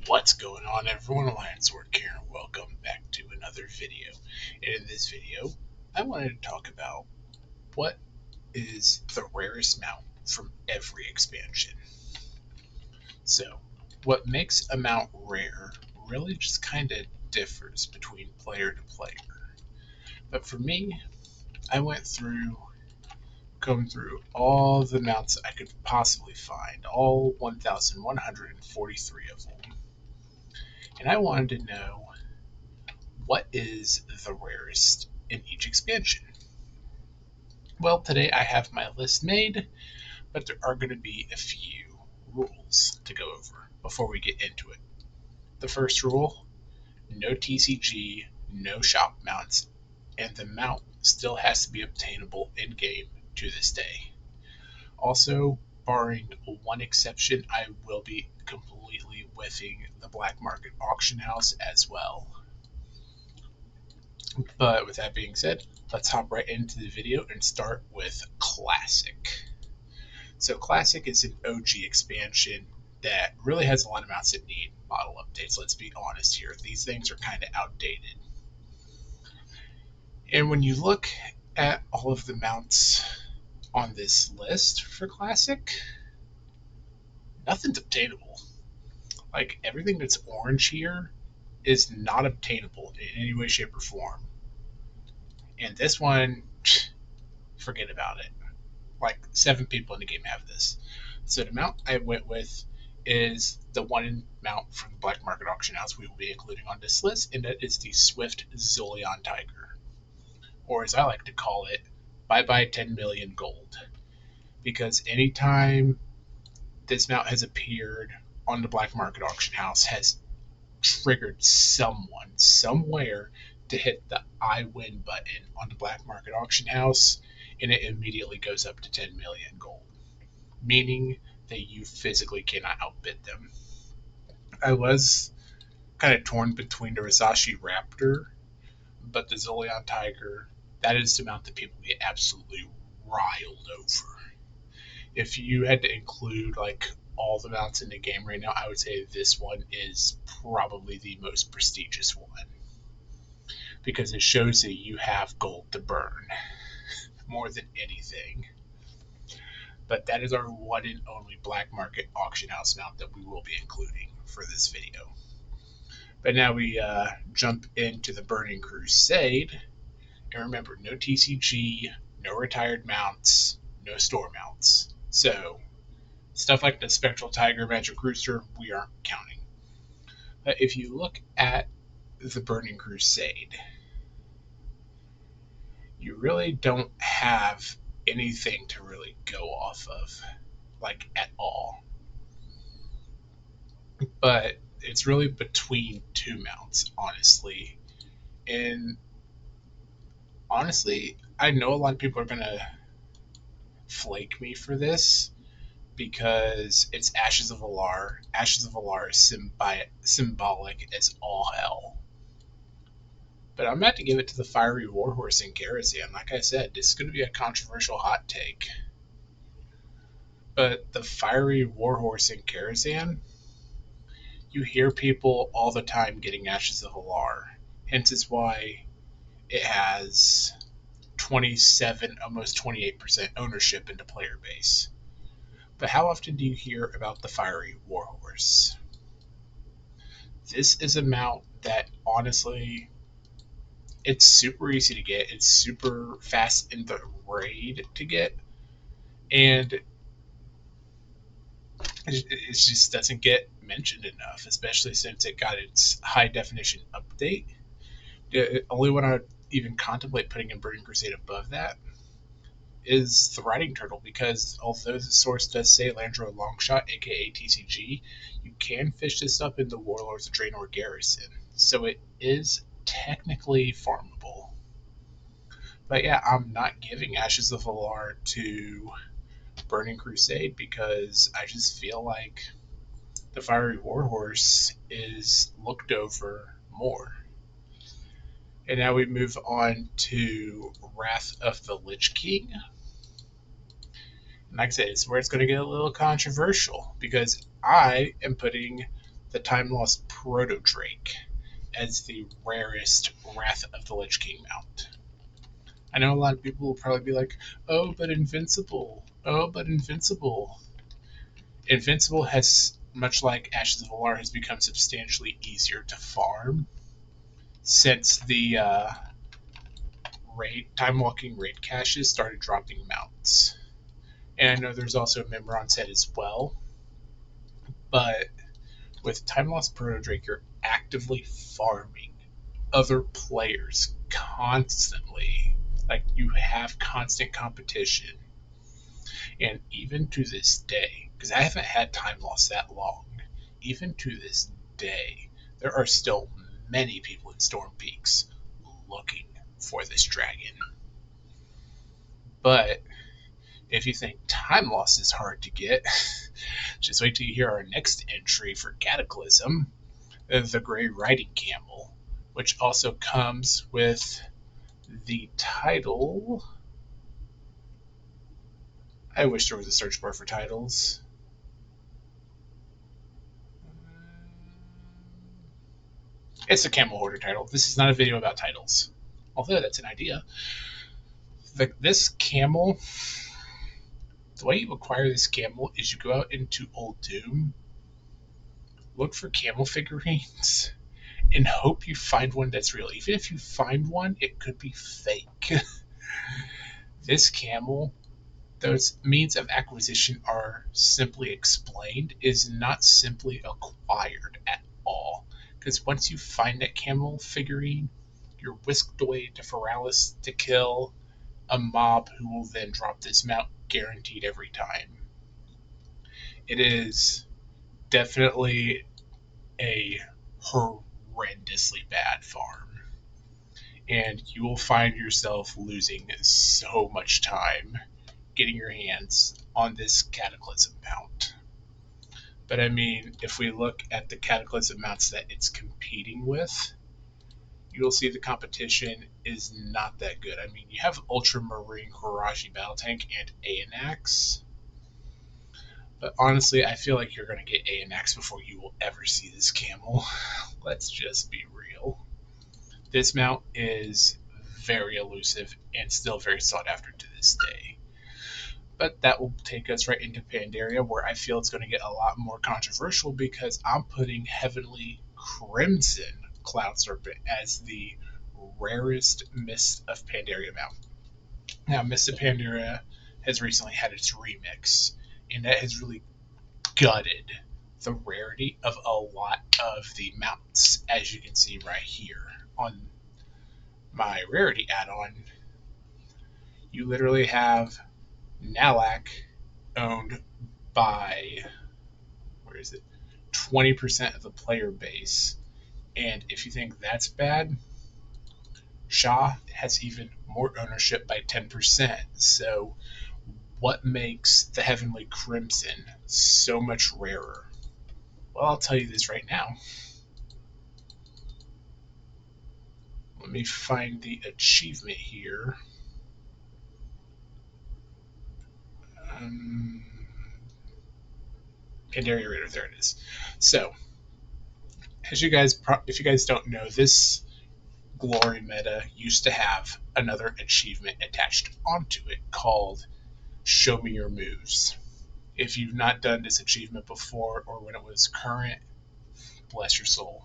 What's going on, everyone? Lionsword here, and welcome back to another video. And in this video, I wanted to talk about what is the rarest mount from every expansion. So, what makes a mount rare really just kind of differs between player to player. But for me, I went through, combed through all the mounts I could possibly find, all 1,143 of them. And I wanted to know, what is the rarest in each expansion? Well, today I have my list made, but there are going to be a few rules to go over before we get into it. The first rule: no TCG, no shop mounts, and the mount still has to be obtainable in game to this day. Also, barring one exception, I will be completely whiffing the black market auction house as well. But with that being said, let's hop right into the video and start with Classic. So Classic is an OG expansion that really has a lot of mounts that need model updates. Let's be honest here. These things are kind of outdated. And when you look at all of the mounts on this list for Classic, nothing's obtainable. Like, everything that's orange here is not obtainable in any way, shape, or form. And this one, forget about it. Like 7 people in the game have this. So the mount I went with is the one mount from the black market auction house we will be including on this list, and that is the Swift Zolion Tiger, or as I like to call it, bye bye 10 million gold. Because anytime this mount has appeared on the black market auction house has triggered someone somewhere to hit the I win button on the black market auction house, and it immediately goes up to 10 million gold, meaning that you physically cannot outbid them. I was kind of torn between the Rasashi Raptor, but the Zolion Tiger, that is the mount that people get absolutely riled over. If you had to include like all the mounts in the game right now, I would say this one is probably the most prestigious one, because it shows that you have gold to burn more than anything. But that is our one and only black market auction house mount that we will be including for this video. But now we jump into the Burning Crusade. And remember, no TCG, no retired mounts, no store mounts. So stuff like the Spectral Tiger, Magic Rooster, we aren't counting. But if you look at the Burning Crusade, you really don't have anything to really go off of, like, at all. But it's really between two mounts, honestly. And honestly, I know a lot of people are going to flake me for this because it's Ashes of Alar. Ashes of Alar is symbolic as all hell. But I'm about to give it to the Fiery Warhorse in Karazhan. Like I said, this is going to be a controversial hot take. But the Fiery Warhorse in Karazhan, you hear people all the time getting Ashes of Alar. Hence is why it has 27, almost 28% ownership into player base. But how often do you hear about the Fiery Warhorse? This is a mount that, honestly, it's super easy to get. It's super fast in the raid to get. And it just doesn't get mentioned enough, especially since it got its high definition update. The only one I would even contemplate putting in Burning Crusade above that is the Riding Turtle, because although the source does say Landro Longshot, aka TCG, you can fish this up in the Warlords of Draenor Garrison, so it is technically farmable. But yeah, I'm not giving Ashes of Alar to Burning Crusade because I just feel like the Fiery Warhorse is looked over more. And now we move on to Wrath of the Lich King. And like I said, it's where it's going to get a little controversial because I am putting the Time Lost Proto Drake as the rarest Wrath of the Lich King mount. I know a lot of people will probably be like, oh, but Invincible. Oh, but Invincible. Invincible has, much like Ashes of Alar, has become substantially easier to farm since the time walking raid caches started dropping mounts. And I know there's also a Memron set as well, but with Time Lost Proto Drake, you're actively farming other players constantly. Like, you have constant competition. And even to this day, because I haven't had Time Lost that long, even to this day, there are still many people in Storm Peaks looking for this dragon. But if you think Time Lost is hard to get, just wait till you hear our next entry for Cataclysm, the Grey Riding Camel, which also comes with the title. I wish there was a search bar for titles. It's a Camel Hoarder title. This is not a video about titles, although that's an idea. This camel, the way you acquire this camel is you go out into Old Doom, look for camel figurines, and hope you find one that's real. Even if you find one, it could be fake. This camel, those means of acquisition are simply explained, is not simply acquired at all. Because once you find that camel figurine, you're whisked away to Feralis to kill a mob who will then drop this mount guaranteed every time. It is definitely a horrendously bad farm. And you will find yourself losing so much time getting your hands on this Cataclysm mount. But I mean, if we look at the Cataclysm mounts that it's competing with, you'll see the competition is not that good. I mean, you have Ultramarine Hiraji Battle Tank and Aeonax, but honestly, I feel like you're going to get Aeonax before you will ever see this camel. Let's just be real. This mount is very elusive and still very sought after to this day. But that will take us right into Pandaria, where I feel it's going to get a lot more controversial because I'm putting Heavenly Crimson Cloud Serpent as the rarest Mist of Pandaria mount. Now, Mist of Pandaria has recently had its remix, and that has really gutted the rarity of a lot of the mounts, as you can see right here on my rarity add-on. You literally have Nalak owned by, where is it, 20% of the player base. And if you think that's bad, Shah has even more ownership by 10%. So what makes the Heavenly Crimson so much rarer? Well, I'll tell you this right now. Let me find the achievement here. Pandaria Raider, there it is. So, as you guys, if you guys don't know, this Glory meta used to have another achievement attached onto it called Show Me Your Moves. If you've not done this achievement before or when it was current, bless your soul.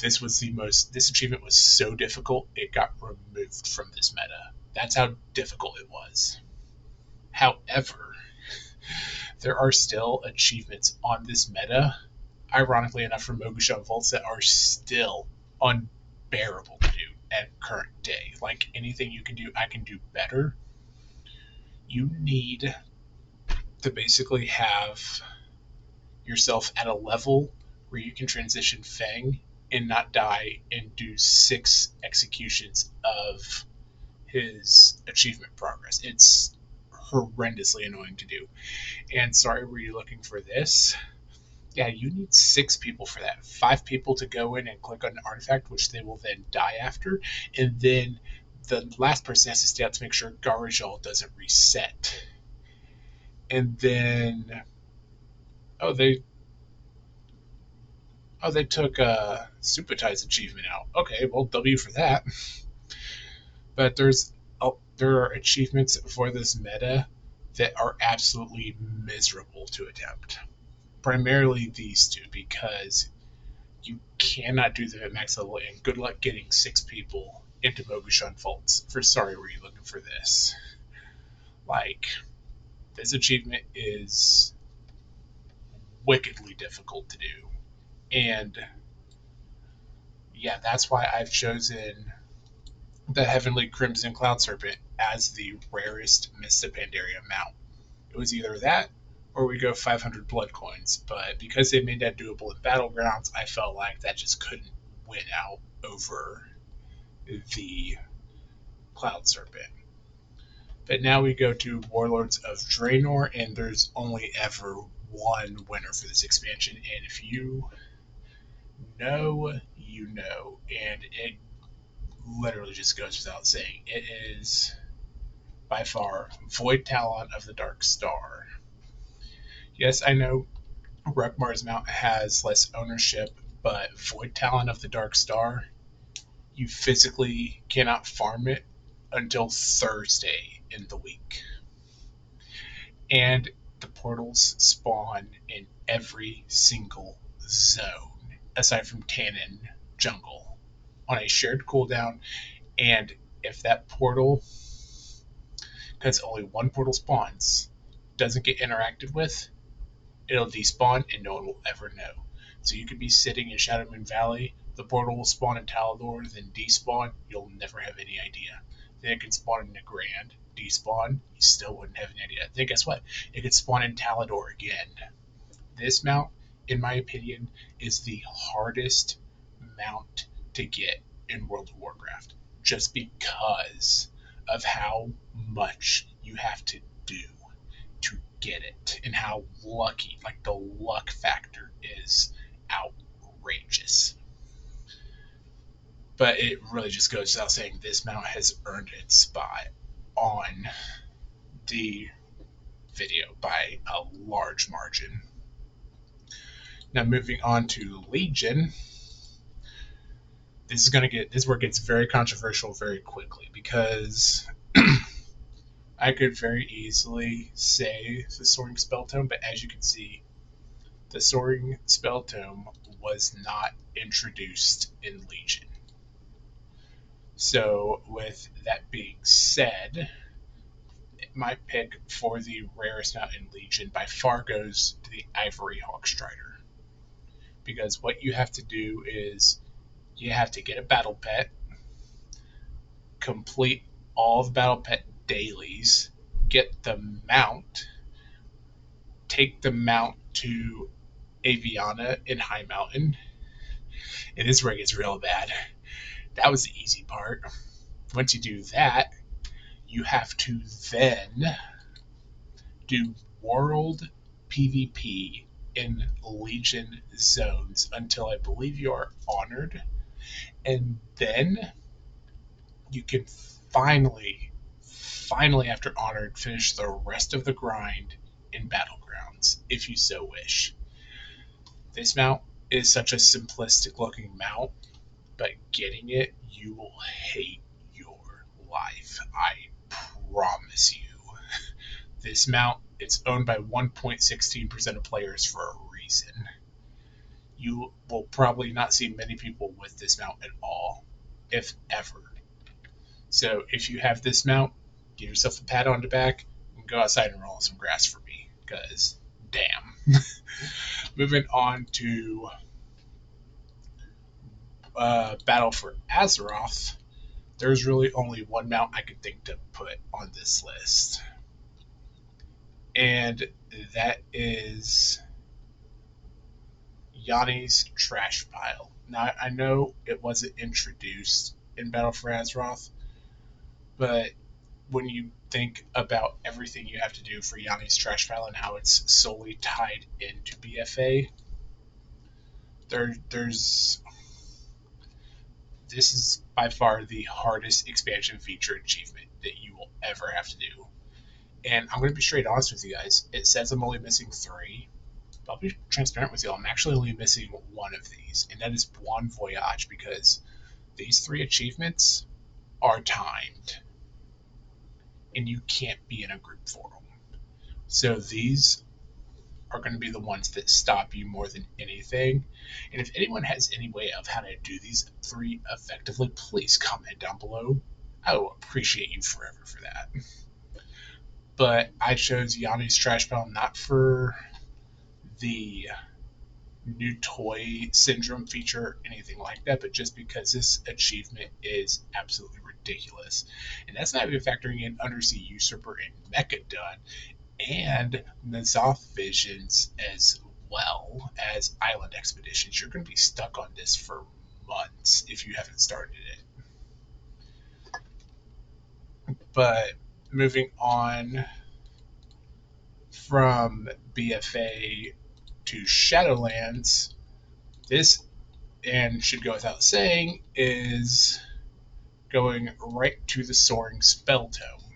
This achievement was so difficult, it got removed from this meta. That's how difficult it was. However, there are still achievements on this meta, ironically enough, for Mogushan Vaults that are still unbearable to do at current day. Like, anything you can do, I can do better. You need to basically have yourself at a level where you can transition Fang and not die and do 6 executions of his achievement progress. It's horrendously annoying to do. And sorry, were you looking for this? Yeah, you need 6 people for that. 5 people to go in and click on an artifact, which they will then die after. And then the last person has to stay out to make sure Garajal doesn't reset. And then, oh, Oh, they took Supati's achievement out. Okay, well, W for that. But there are achievements for this meta that are absolutely miserable to attempt. Primarily these two, because you cannot do them at max level, and good luck getting 6 people into Mogushon Faults. For sorry, were you looking for this? Like, this achievement is wickedly difficult to do. And yeah, that's why I've chosen the Heavenly Crimson Cloud Serpent as the rarest Mist of Pandaria mount. It was either that or we go 500 blood coins, but because they made that doable in Battlegrounds, I felt like that just couldn't win out over the Cloud Serpent. But now we go to Warlords of Draenor, and there's only ever one winner for this expansion, and if you know, you know, and it literally just goes without saying. It is by far Void Talon of the Dark Star. Yes, I know Rugmar's mount has less ownership, but Void Talon of the Dark Star, you physically cannot farm it until Thursday in the week. And the portals spawn in every single zone, aside from Tannin Jungle, on a shared cooldown. And if that portal, because only one portal spawns, doesn't get interacted with, it'll despawn and no one will ever know. So you could be sitting in Shadowmoon Valley, the portal will spawn in Talador, then despawn, you'll never have any idea. Then it can spawn in Nagrand, despawn, you still wouldn't have any idea. Then guess what? It could spawn in Talador again. This mount, in my opinion, is the hardest mount to get in World of Warcraft, just because of how much you have to do to get it and how lucky, like the luck factor is outrageous. But it really just goes without saying this mount has earned its spot on the video by a large margin. Now moving on to Legion, this is where it gets very controversial very quickly, because I could very easily say the Soaring Spell Tome, but as you can see, the Soaring Spell Tome was not introduced in Legion. So, with that being said, my pick for the rarest mount in Legion by far goes to the Ivory Hawkstrider. Because what you have to do is you have to get a battle pet, complete all the battle pet dailies, get the mount, take the mount to Aviana in High Mountain. And this rig is real bad. That was the easy part. Once you do that, you have to then do World PvP in Legion zones until I believe you are honored. And then you can finally, after honored, finish the rest of the grind in Battlegrounds, if you so wish. This mount is such a simplistic looking mount, but getting it, you will hate your life. I promise you. This mount, it's owned by 1.16% of players for a reason. You will probably not see many people with this mount at all, if ever. So if you have this mount, give yourself a pat on the back and go outside and roll some grass for me, because damn. Moving on to Battle for Azeroth, there's really only one mount I could think to put on this list. And that is Yanni's Trash Pile. Now, I know it wasn't introduced in Battle for Azeroth, but when you think about everything you have to do for Yanni's Trash Pile and how it's solely tied into BFA, there's this is by far the hardest expansion feature achievement that you will ever have to do. And I'm going to be straight honest with you guys. It says I'm only missing 3. I'll be transparent with you. I'm actually only missing one of these, and that is Bon Voyage, because these 3 achievements are timed, and you can't be in a group for them. So these are going to be the ones that stop you more than anything. And if anyone has any way of how to do these 3 effectively, please comment down below. I will appreciate you forever for that. But I chose Yanni's Trash Pile not for the new toy syndrome feature or anything like that, but just because this achievement is absolutely ridiculous. And that's not even factoring in Undersea Usurper and Mechadon and Nazoth Visions as well as Island Expeditions. You're going to be stuck on this for months if you haven't started it. But moving on from BFA to Shadowlands, this, and should go without saying, is going right to the Soaring Spell Tome,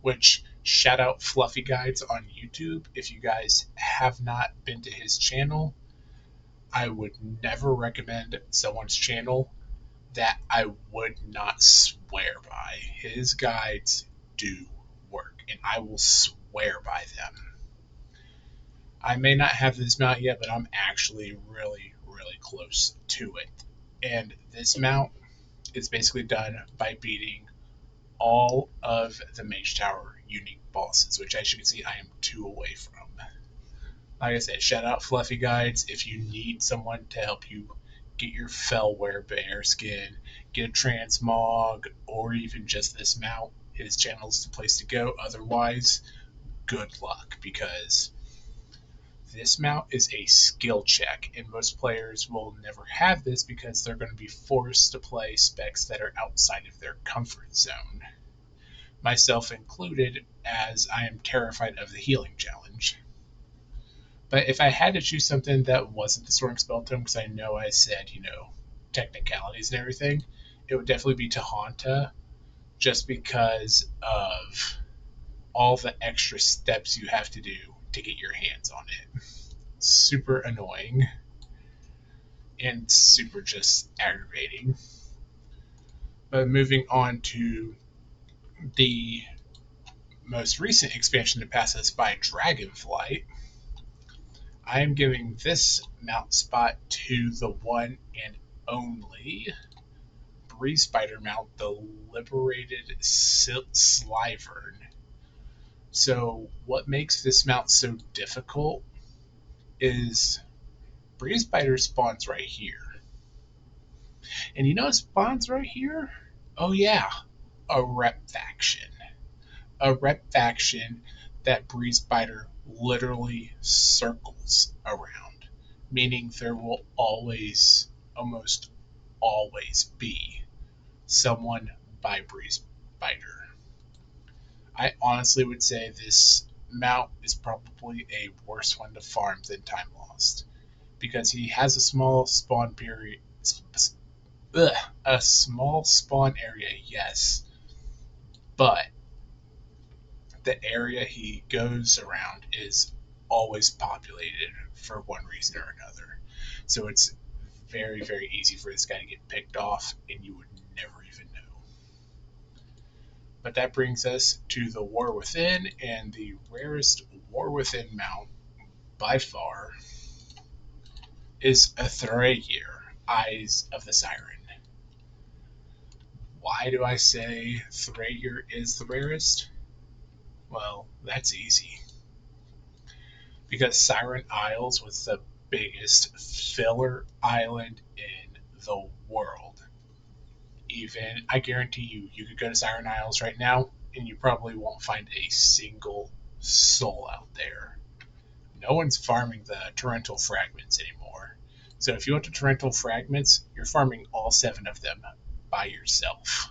which, shout out Fluffy Guides on YouTube. If you guys have not been to his channel, I would never recommend someone's channel that I would not swear by. His guides do work, and I will swear by them. I may not have this mount yet, but I'm actually really, really close to it. And this mount is basically done by beating all of the Mage Tower unique bosses, which, as you can see, I am 2 away from. Like I said, shout out Fluffy Guides. If you need someone to help you get your Fellware bear skin, get a transmog, or even just this mount, his channel is the place to go. Otherwise, good luck, because this mount is a skill check, and most players will never have this because they're going to be forced to play specs that are outside of their comfort zone. Myself included, as I am terrified of the healing challenge. But if I had to choose something that wasn't the Soaring Spell Tome, because I know I said, technicalities and everything, it would definitely be Tahanta, just because of all the extra steps you have to do to get your hands on it. Super annoying and super just aggravating. But moving on to the most recent expansion to pass us by, Dragonflight, I am giving this mount spot to the one and only Breeze Spider mount, the Liberated Slyvern. So what makes this mount so difficult is Breeze Spider spawns right here. And you know what spawns right here? Oh yeah, a rep faction. A rep faction that Breeze Spider literally circles around, meaning there will always, almost always be someone by Breeze Spider. I honestly would say this mount is probably a worse one to farm than Time Lost, because he has a small spawn period, a small spawn area, yes, but the area he goes around is always populated for one reason or another. So it's very, very easy for this guy to get picked off, and you would never even know. But that brings us to the War Within, and the rarest War Within mount by far is a Thrayer, Eyes of the Siren. Why do I say Thrayer is the rarest? Well, that's easy. Because Siren Isles was the biggest filler island in the world. Even, I guarantee you could go to Siren Isles right now, and you probably won't find a single soul out there. No one's farming the torrential fragments anymore. So if you want the torrential fragments, you're farming all 7 of them by yourself,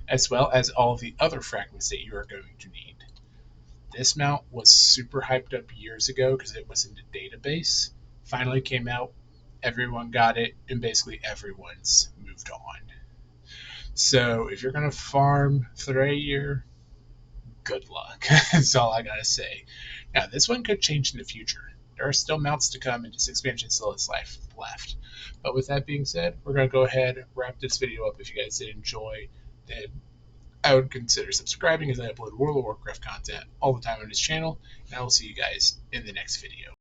as well as all the other fragments that you are going to need. This mount was super hyped up years ago because it was in the database. Finally came out, everyone got it, and basically everyone's moved on. So if you're going to farm Thrayer, good luck. That's all I gotta say. Now, this one could change in the future. There are still mounts to come, and this expansion still has life left. But with that being said, we're going to go ahead and wrap this video up. If you guys did enjoy, then I would consider subscribing, as I upload World of Warcraft content all the time on this channel, and I will see you guys in the next video.